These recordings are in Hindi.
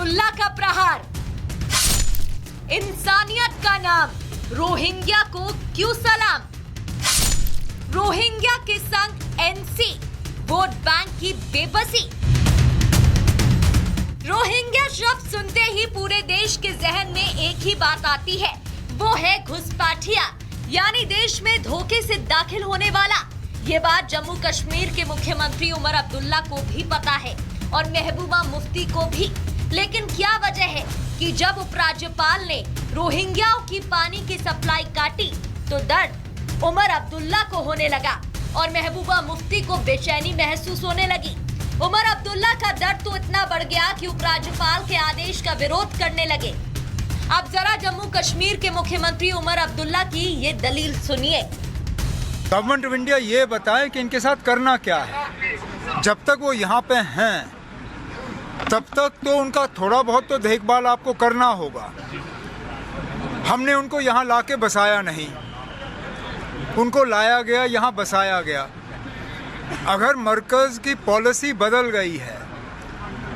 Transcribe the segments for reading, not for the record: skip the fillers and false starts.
अब्दुल्ला का प्रहार। इंसानियत का नाम, रोहिंग्या को क्यों सलाम। रोहिंग्या के संग एनसी, वोट बैंक की बेबसी। रोहिंग्या शब्द सुनते ही पूरे देश के जहन में एक ही बात आती है, वो है घुसपैठिया, यानी देश में धोखे से दाखिल होने वाला। ये बात जम्मू कश्मीर के मुख्यमंत्री उमर अब्दुल्ला को भी पता है और महबूबा मुफ्ती को भी। लेकिन क्या वजह है कि जब उपराज्यपाल ने रोहिंग्याओं की पानी की सप्लाई काटी तो दर्द उमर अब्दुल्ला को होने लगा और महबूबा मुफ्ती को बेचैनी महसूस होने लगी। उमर अब्दुल्ला का दर्द तो इतना बढ़ गया कि उपराज्यपाल के आदेश का विरोध करने लगे। अब जरा जम्मू कश्मीर के मुख्यमंत्री उमर अब्दुल्ला की ये दलील सुनिए। गवर्नमेंट ऑफ इंडिया ये बताए कि इनके साथ करना क्या है। जब तक वो यहाँ पे हैं तब तक तो उनका थोड़ा बहुत तो देखभाल आपको करना होगा। हमने उनको यहाँ लाके बसाया नहीं, उनको लाया गया, यहाँ बसाया गया। अगर मरकज़ की पॉलिसी बदल गई है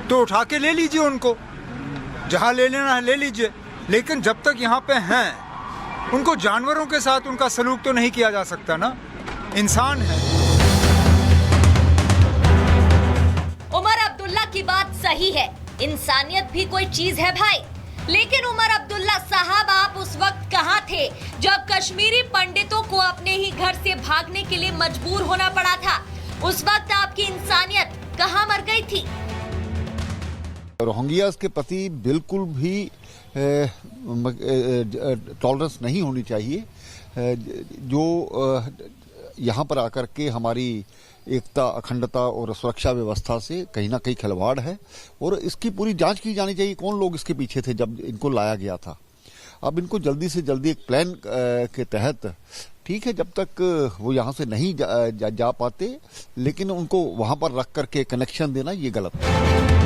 तो उठा के ले लीजिए उनको, जहाँ ले लेना है ले लीजिए। लेकिन जब तक यहाँ पे हैं उनको जानवरों के साथ उनका सलूक तो नहीं किया जा सकता ना, इंसान है। उमर अब्दुल्ला की बात सही है, इंसानियत भी कोई चीज है भाई। लेकिन उमर अब्दुल्ला साहब, आप उस वक्त कहाँ थे जब कश्मीरी पंडितों को अपने ही घर से भागने के लिए मजबूर होना पड़ा था? उस वक्त आपकी इंसानियत कहाँ मर गई थी? रोहिंग्यास के प्रति बिल्कुल भी टॉलरेंस नहीं होनी चाहिए। जो यहाँ पर आकर के हमारी एकता, अखंडता और सुरक्षा व्यवस्था से कहीं ना कहीं खिलवाड़ है और इसकी पूरी जांच की जानी चाहिए। कौन लोग इसके पीछे थे जब इनको लाया गया था। अब इनको जल्दी से जल्दी एक प्लान के तहत, ठीक है, जब तक वो यहाँ से नहीं जा पाते, लेकिन उनको वहाँ पर रख करके कनेक्शन देना ये गलत है।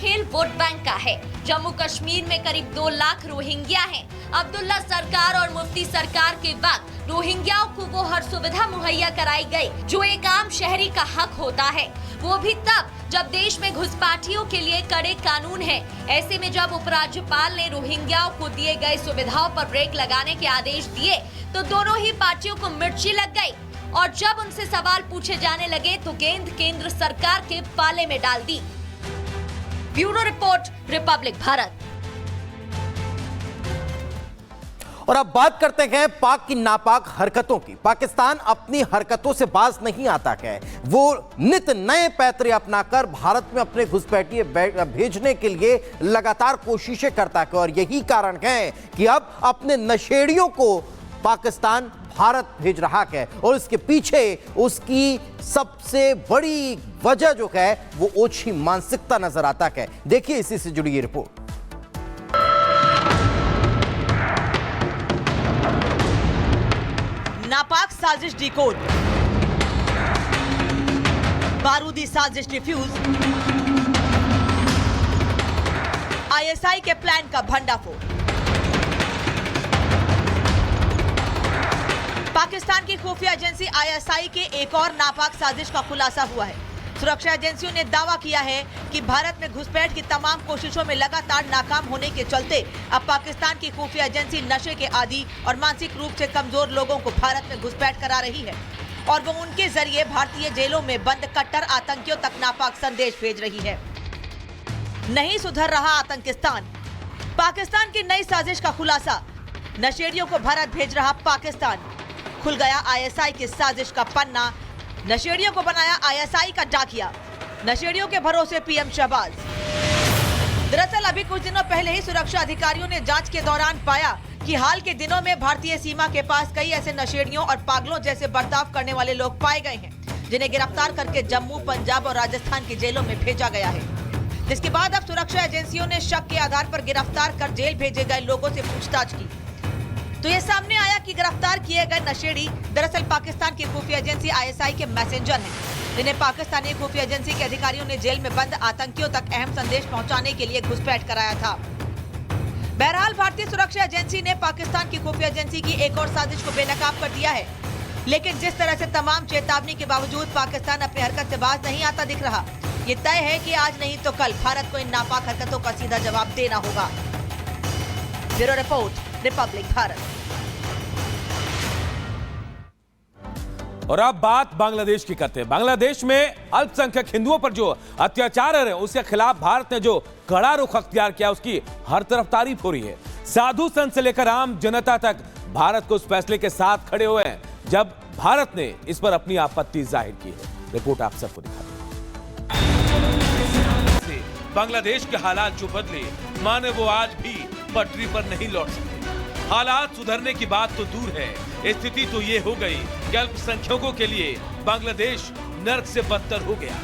खेल वोट बैंक का है। जम्मू कश्मीर में करीब 2 लाख रोहिंग्या हैं। अब्दुल्ला सरकार और मुफ्ती सरकार के वक्त रोहिंग्याओं को वो हर सुविधा मुहैया कराई गई जो एक आम शहरी का हक होता है, वो भी तब जब देश में घुसपैठियों के लिए कड़े कानून हैं। ऐसे में जब उपराज्यपाल ने रोहिंग्याओं को दिए गए सुविधाओं पर ब्रेक लगाने के आदेश दिए तो दोनों ही पार्टियों को मिर्ची लग गई और जब उनसे सवाल पूछे जाने लगे तो गेंद केंद्र सरकार के पाले में डाल दी। Bureau report, Republic Bharat. और अब बात करते हैं पाक की नापाक हरकतों की। पाकिस्तान अपनी हरकतों से बाज नहीं आता है। वो नित नए पैतरे अपनाकर भारत में अपने घुसपैठिए भेजने के लिए लगातार कोशिशें करता है और यही कारण है कि अब अपने नशेड़ियों को पाकिस्तान भारत भेज रहा है और इसके पीछे उसकी सबसे बड़ी वजह जो है वो ओछी मानसिकता नजर आता है। देखिए इसी से जुड़ी ये रिपोर्ट। नापाक साजिश डिकोड, बारूदी साजिश डिफ्यूज, आईएसआई के प्लान का भंडाफोड़। पाकिस्तान की खुफिया एजेंसी आईएसआई के एक और नापाक साजिश का खुलासा हुआ है। सुरक्षा एजेंसियों ने दावा किया है कि भारत में घुसपैठ की तमाम कोशिशों में लगातार नाकाम होने के चलते अब पाकिस्तान की खुफिया एजेंसी नशे के आदी और मानसिक रूप से कमजोर लोगों को भारत में घुसपैठ करा रही है और वो उनके जरिए भारतीय जेलों में बंद कट्टर आतंकियों तक नापाक संदेश भेज रही है। नहीं सुधर रहा आतंकिस्तान, पाकिस्तान की नई साजिश का खुलासा। नशेड़ियों को भारत भेज रहा पाकिस्तान। खुल गया आईएसआई की साजिश का पन्ना। नशेड़ियों को बनाया आईएसआई का डाकिया। नशेड़ियों के भरोसे पीएम शहबाज। दरअसल अभी कुछ दिनों पहले ही सुरक्षा अधिकारियों ने जांच के दौरान पाया कि हाल के दिनों में भारतीय सीमा के पास कई ऐसे नशेड़ियों और पागलों जैसे बर्ताव करने वाले लोग पाए गए हैं जिन्हें गिरफ्तार करके जम्मू, पंजाब और राजस्थान की जेलों में भेजा गया है। जिसके बाद अब सुरक्षा एजेंसियों ने शक के आधार पर गिरफ्तार कर जेल भेजे गए लोगों से पूछताछ की तो ये सामने आया कि गिरफ्तार किए गए नशेड़ी दरअसल पाकिस्तान की खुफिया एजेंसी आईएसआई के मैसेंजर हैं, जिन्हें पाकिस्तानी खुफिया एजेंसी के अधिकारियों ने जेल में बंद आतंकियों तक अहम संदेश पहुंचाने के लिए घुसपैठ कराया था। बहरहाल भारतीय सुरक्षा एजेंसी ने पाकिस्तान की खुफिया एजेंसी की एक और साजिश को बेनकाब कर दिया है, लेकिन जिस तरह से तमाम चेतावनी के बावजूद पाकिस्तान अपनी हरकत से बाज नहीं आता दिख रहा। ये तय है कि आज नहीं तो कल भारत को इन नापाक हरकतों का सीधा जवाब देना होगा। Bureau report, Republic Bharat. और अब बात बांग्लादेश की करते हैं। बांग्लादेश में अल्पसंख्यक हिंदुओं पर जो अत्याचार है उसके खिलाफ भारत ने जो कड़ा रुख अख्तियार किया उसकी हर तरफ तारीफ हो रही है। साधु संत से लेकर आम जनता तक भारत को उस फैसले के साथ खड़े हुए हैं जब भारत ने इस पर अपनी आपत्ति जाहिर की है। रिपोर्ट आप सबको दिखाते हैं। बांग्लादेश के हालात जो बदले माने वो आज भी पटरी पर नहीं लौट सकते। हालात सुधरने की बात तो दूर है, स्थिति तो ये हो गई कि अल्पसंख्यकों के लिए बांग्लादेश नर्क से बदतर हो गया।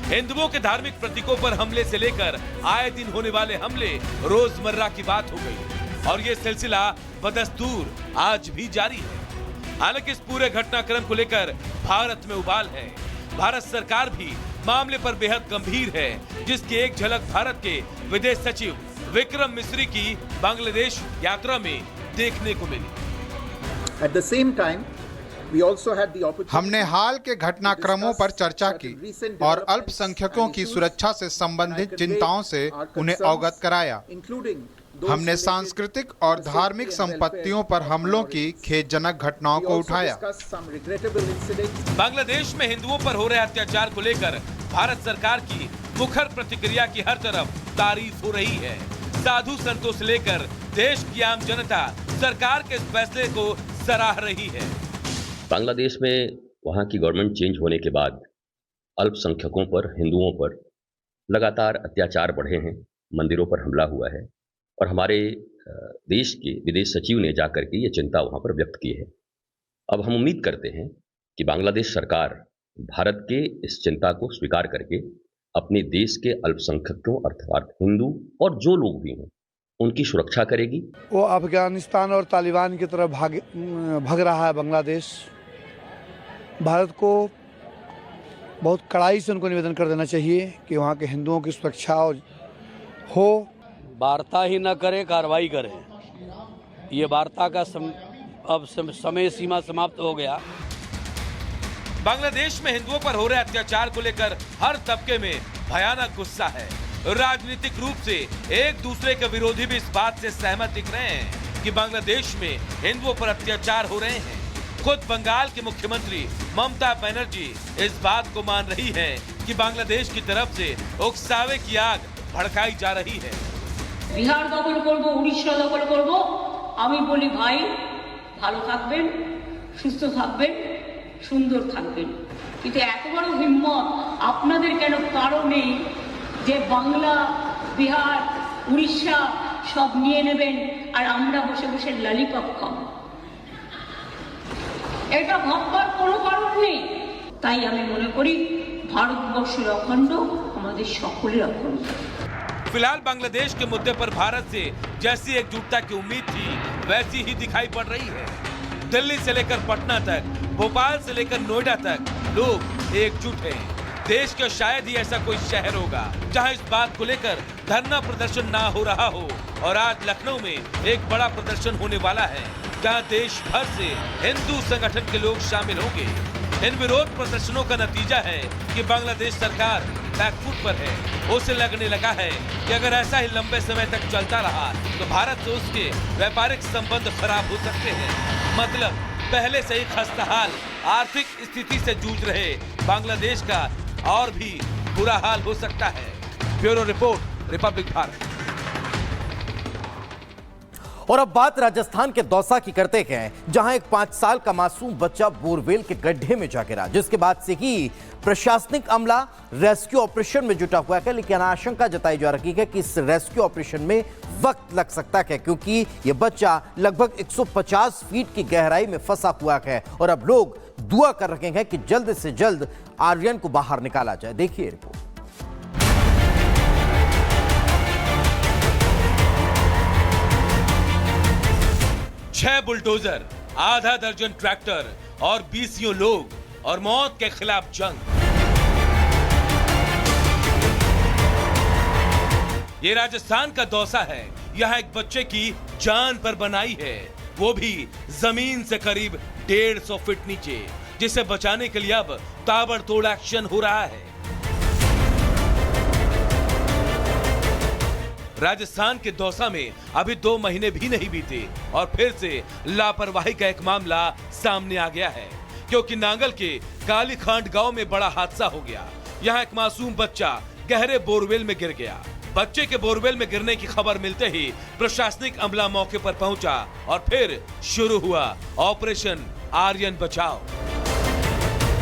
हिंदुओं के धार्मिक प्रतीकों पर हमले से लेकर आए दिन होने वाले हमले रोजमर्रा की बात हो गई और ये सिलसिला बदस्तूर आज भी जारी है। हालांकि इस पूरे घटनाक्रम को लेकर भारत में उबाल है। भारत सरकार भी मामले पर बेहद गंभीर है, जिसकी एक झलक भारत के विदेश सचिव विक्रम मिस्री की बांग्लादेश यात्रा में देखने को मिली। At the same time, we also had the opportunity हमने हाल के घटनाक्रमों पर चर्चा की और अल्पसंख्यकों की सुरक्षा से संबंधित चिंताओं से उन्हें अवगत कराया। हमने सांस्कृतिक और धार्मिक संपत्तियों पर हमलों की खेदजनक घटनाओं को उठाया। बांग्लादेश में हिंदुओं पर हो रहे अत्याचार को लेकर भारत सरकार की मुखर प्रतिक्रिया की हर तरफ तारीफ हो रही है। साधु संतों से लेकर देश की आम जनता सरकार के इस फैसले को सराह रही है। बांग्लादेश में वहाँ की गवर्नमेंट चेंज होने के बाद अल्पसंख्यकों पर, हिंदुओं पर लगातार अत्याचार बढ़े हैं, मंदिरों पर हमला हुआ है और हमारे देश के विदेश सचिव ने जाकर के ये चिंता वहाँ पर व्यक्त की है। अब हम उम्मीद करते हैं कि बांग्लादेश सरकार भारत के इस चिंता को स्वीकार करके अपने देश के अल्पसंख्यकों अर्थात हिंदू और जो लोग भी हैं उनकी सुरक्षा करेगी। वो अफगानिस्तान और तालिबान की तरफ भाग रहा है बांग्लादेश। भारत को बहुत कड़ाई से उनको निवेदन कर देना चाहिए कि वहाँ के हिंदुओं की सुरक्षा हो। वार्ता ही न करे, कार्रवाई करे। ये वार्ता का अब समय सीमा समाप्त हो गया। बांग्लादेश में हिंदुओं पर हो रहे अत्याचार को लेकर हर तबके में भयानक गुस्सा है। राजनीतिक रूप से एक दूसरे के विरोधी भी इस बात से सहमत दिख रहे हैं कि बांग्लादेश में हिंदुओं पर अत्याचार हो रहे हैं। खुद बंगाल के मुख्यमंत्री ममता बनर्जी इस बात को मान रही है कि बांग्लादेश की तरफ से उकसावे की आग भड़काई जा रही है। बिहार दखल करबो, उड़ीसा दखल करबो, आमी बोली भाई ভালো থাকবেন, সুস্থ থাকবেন, সুন্দর থাকবেন। কিন্তু এত বড় হিম্মত আপনাদের কেন কারো নেই যে বাংলা, বিহার, উড়িষ্যা সব নিয়ে নেবেন আর আমরা বসে বসে ললিপপ খাবো? এটা ভাববার কোনো কারণ নেই। তাই আমি মনে করি ভারতবর্ষের অখণ্ড আমাদের সকলের অখণ্ড। फिलहाल बांग्लादेश के मुद्दे पर भारत से जैसी एकजुटता की उम्मीद थी वैसी ही दिखाई पड़ रही है। दिल्ली से लेकर पटना तक, भोपाल से लेकर नोएडा तक लोग एकजुट हैं। देश का शायद ही ऐसा कोई शहर होगा जहां इस बात को लेकर धरना प्रदर्शन ना हो रहा हो। और आज लखनऊ में एक बड़ा प्रदर्शन होने वाला है जहां देश भर से हिंदू संगठन के लोग शामिल होंगे। इन विरोध प्रदर्शनों का नतीजा है कि बांग्लादेश सरकार बैकफुट पर है। उसे लगने लगा है कि अगर ऐसा ही लंबे समय तक चलता रहा तो भारत से उसके व्यापारिक संबंध खराब हो सकते हैं। मतलब पहले से ही खस्ताहाल आर्थिक स्थिति से जूझ रहे बांग्लादेश का और भी बुरा हाल हो सकता है। Bureau report, Republic Bharat. और अब बात राजस्थान के दौसा की करते हैं, जहां एक 5 साल का मासूम बच्चा बोरवेल के गड्ढे में जा गिरा, जिसके बाद से ही प्रशासनिक अमला रेस्क्यू ऑपरेशन में जुटा हुआ है। लेकिन आशंका जताई जा रही है कि इस रेस्क्यू ऑपरेशन में वक्त लग सकता है, क्योंकि यह बच्चा लगभग 150 फीट की गहराई में फंसा हुआ है। और अब लोग दुआ कर रहे हैं कि जल्द से जल्द आर्यन को बाहर निकाला जाए। देखिए रिपोर्ट। 6 बुलडोजर, आधा दर्जन ट्रैक्टर और 20 लोग और मौत के खिलाफ जंग। ये राजस्थान का दौसा है। यहाँ एक बच्चे की जान पर बनाई है, वो भी जमीन से करीब 150 फीट नीचे, जिसे बचाने के लिए अब ताबड़तोड़ एक्शन हो रहा है। राजस्थान के दौसा में अभी 2 महीने भी नहीं बीते और फिर से लापरवाही का एक मामला सामने आ गया है, क्योंकि नांगल के कालीखांड गांव में बड़ा हादसा हो गया। यहाँ एक मासूम बच्चा गहरे बोरवेल में गिर गया। बच्चे के बोरवेल में गिरने की खबर मिलते ही प्रशासनिक अमला मौके पर पहुंचा और फिर शुरू हुआ ऑपरेशन आर्यन बचाओ।